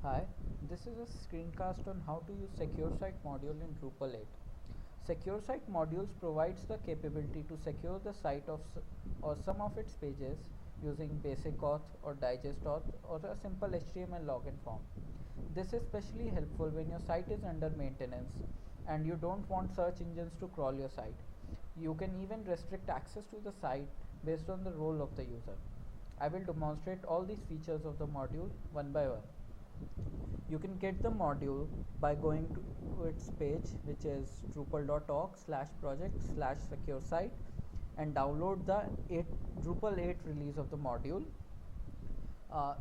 Hi, this is a screencast on how to use Secure Site module in Drupal 8. Secure Site modules provides the capability to secure the site or some of its pages using basic auth or digest auth or a simple HTML login form. This is especially helpful when your site is under maintenance and you don't want search engines to crawl your site. You can even restrict access to the site based on the role of the user. I will demonstrate all these features of the module one by one. You can get the module by going to its page, which is drupal.org/project/secure site, and download the Drupal 8 release of the module.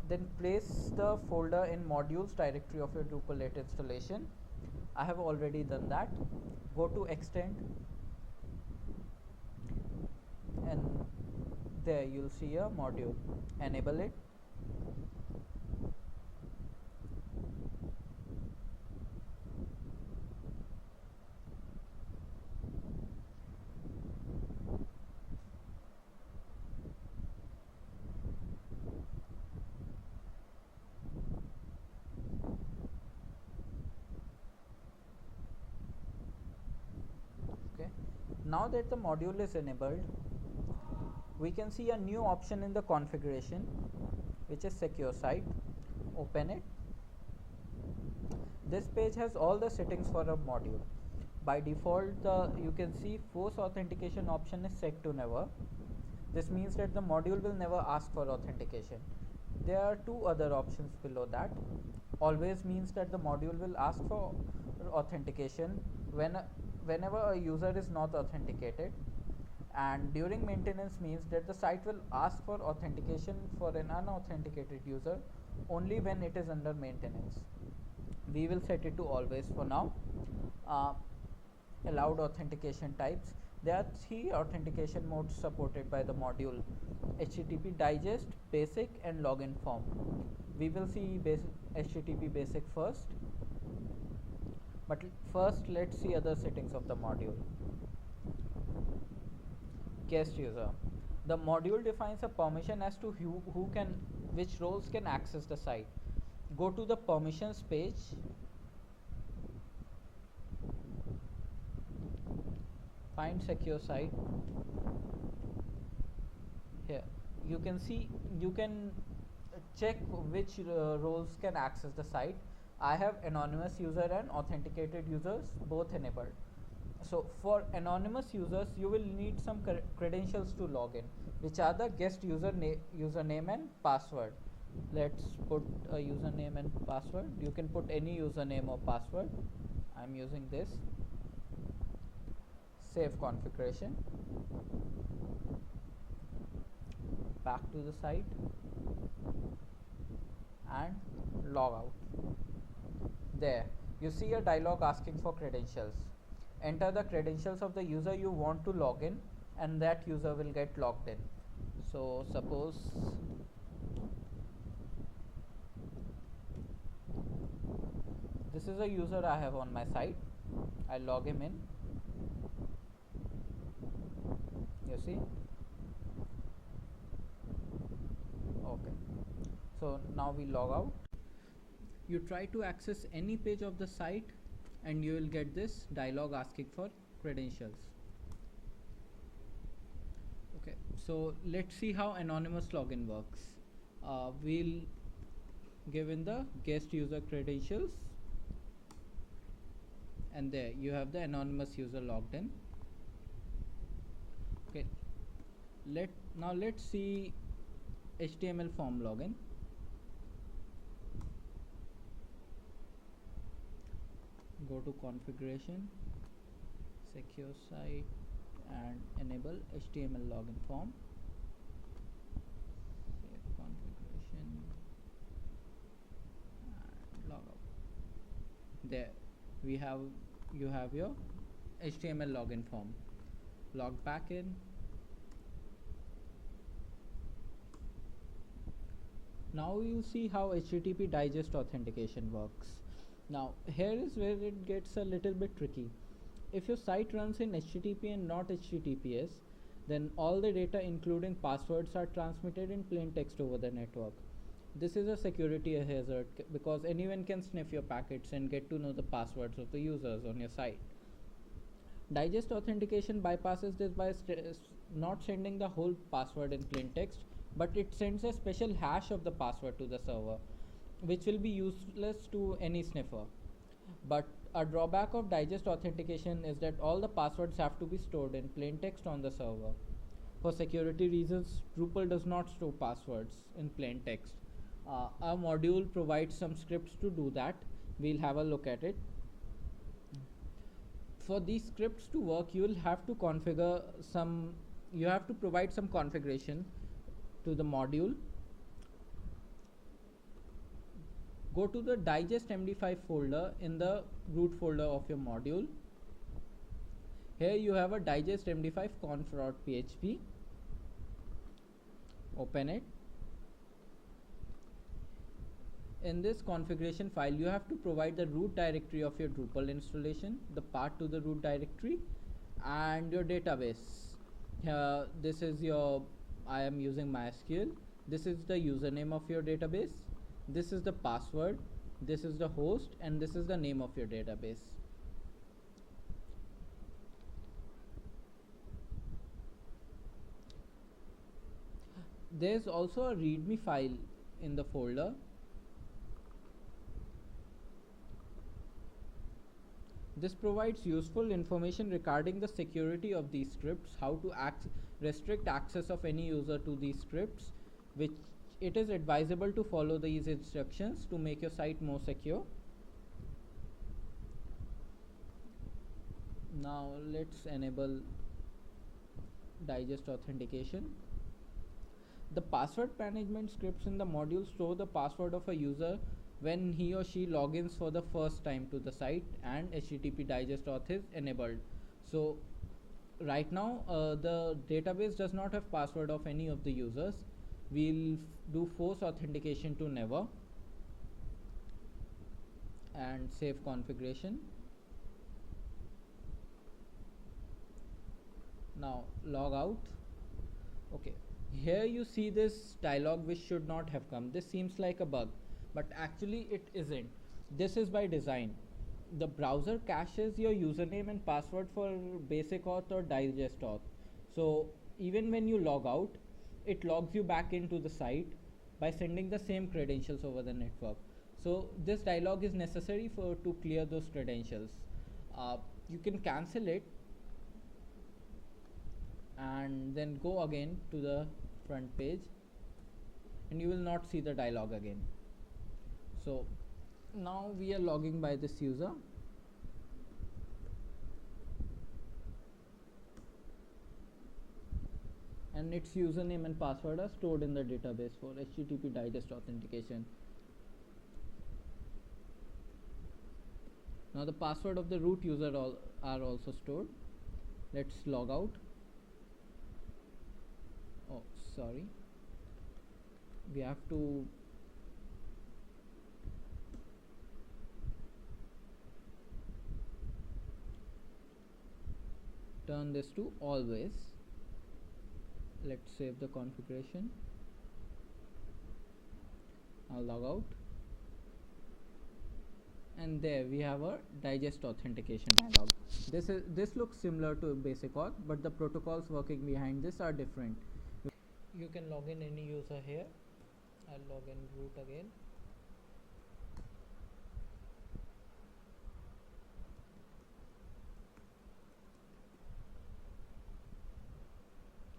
Then place the folder in modules directory of your Drupal 8 installation. I have already done that. Go to extend, and there you'll see a module. Enable it. Okay. Now that the module is enabled, we can see a new option in the configuration, which is Secure Site. Open it. This page has all the settings for a module. By default, you can see force authentication option is set to never. This means that the module will never ask for authentication. There are two other options below that. Always means that the module will ask for authentication whenever a user is not authenticated, and during maintenance means that the site will ask for authentication for an unauthenticated user only when it is under maintenance. We will set it to always for now. Allowed authentication types. There are three authentication modes supported by the module: HTTP digest, basic, and login form. We will see HTTP basic first, but first let's see other settings of the module. Guest user. The module defines a permission as to which roles can access the site. Go to the permissions page. Find Secure Site. Here you can see, you can check which roles can access the site. I have anonymous user and authenticated users both enabled. So for anonymous users, you will need some credentials to log in, which are the guest username and password. Let's put a username and password. You can put any username or password. I'm using this. Save configuration. Back to the site and log out. There you see a dialog asking for credentials. Enter the credentials of the user you want to log in, and that user will get logged in. So suppose this is a user I have on my site. I log him in. You see? Okay. So now we log out. You try to access any page of the site and you will get this dialog asking for credentials. Okay, so let's see how anonymous login works. We'll give in the guest user credentials, and there you have the anonymous user logged in. Okay, let's see HTML form login. Go to configuration, Secure Site, and enable HTML login form. Save configuration and log out. There you have your HTML login form. Log back in. Now you see how HTTP digest authentication works. Now here is where it gets a little bit tricky. If your site runs in HTTP and not HTTPS, then all the data including passwords are transmitted in plain text over the network. This is a security hazard because anyone can sniff your packets and get to know the passwords of the users on your site. Digest authentication bypasses this by not sending the whole password in plain text, but it sends a special hash of the password to the server, which will be useless to any sniffer. But a drawback of digest authentication is that all the passwords have to be stored in plain text on the server. For security reasons, Drupal does not store passwords in plain text. Our module provides some scripts to do that. We'll have a look at it. For these scripts to work, you will have to provide some configuration to the module. Go to the digest md5 folder in the root folder of your module. Here you have a digest md5 conf.php. Open it. In this configuration file, you have to provide the root directory of your Drupal installation, the path to the root directory, and your database. This is I am using MySQL. This is the username of your database. This is the password. This is the host, and this is the name of your database. There's also a README file in the folder. This provides useful information regarding the security of these scripts, how to restrict access of any user to these scripts, which it is advisable to follow these instructions to make your site more secure. Now let's enable digest authentication. The password management scripts in the module store the password of a user when he or she logins for the first time to the site and HTTP digest auth is enabled. So right now the database does not have password of any of the users. We'll do force authentication to never and save configuration. Now log out. Okay, here you see this dialog which should not have come. This seems like a bug, but actually it isn't. This is by design. The browser caches your username and password for basic auth or digest auth. So even when you log out, it logs you back into the site by sending the same credentials over the network. So this dialog is necessary to clear those credentials. You can cancel it and then go again to the front page, and you will not see the dialog again. So now we are logging by this user. And its username and password are stored in the database for HTTP digest authentication. Now the password of the root user are also stored. Let's log out. Oh, sorry. We have to turn this to always. Let's save the configuration. I'll log out, and there we have a digest authentication dialog. This looks similar to basic auth, but the protocols working behind this are different. You can log in any user here. I'll log in root again.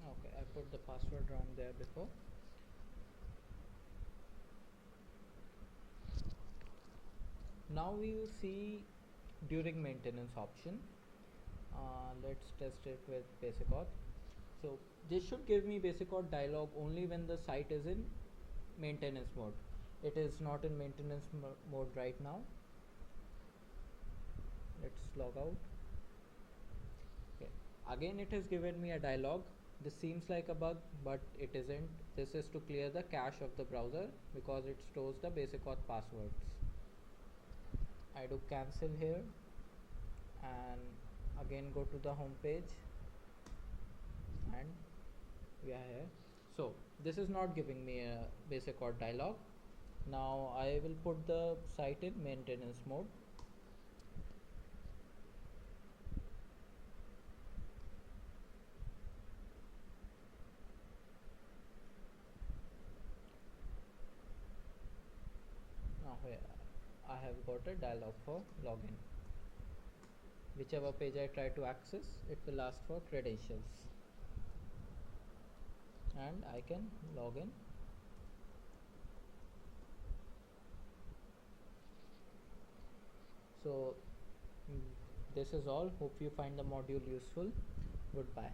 Okay, I put the password wrong there before. Now we will see during maintenance option. Let's test it with basic auth. So this should give me basic auth dialog only when the site is in maintenance mode. It is not in maintenance mode right now. Let's log out. Okay, again it has given me a dialog. This seems like a bug, but it isn't. This is to clear the cache of the browser because it stores the basic auth passwords. I do cancel here and again go to the home page, and we are here. So this is not giving me a basic auth dialog. Now I will put the site in maintenance mode. Now here I have got a dialog for login. Whichever page I try to access, it will ask for credentials, and I can log in. So this is all. Hope you find the module useful. Goodbye.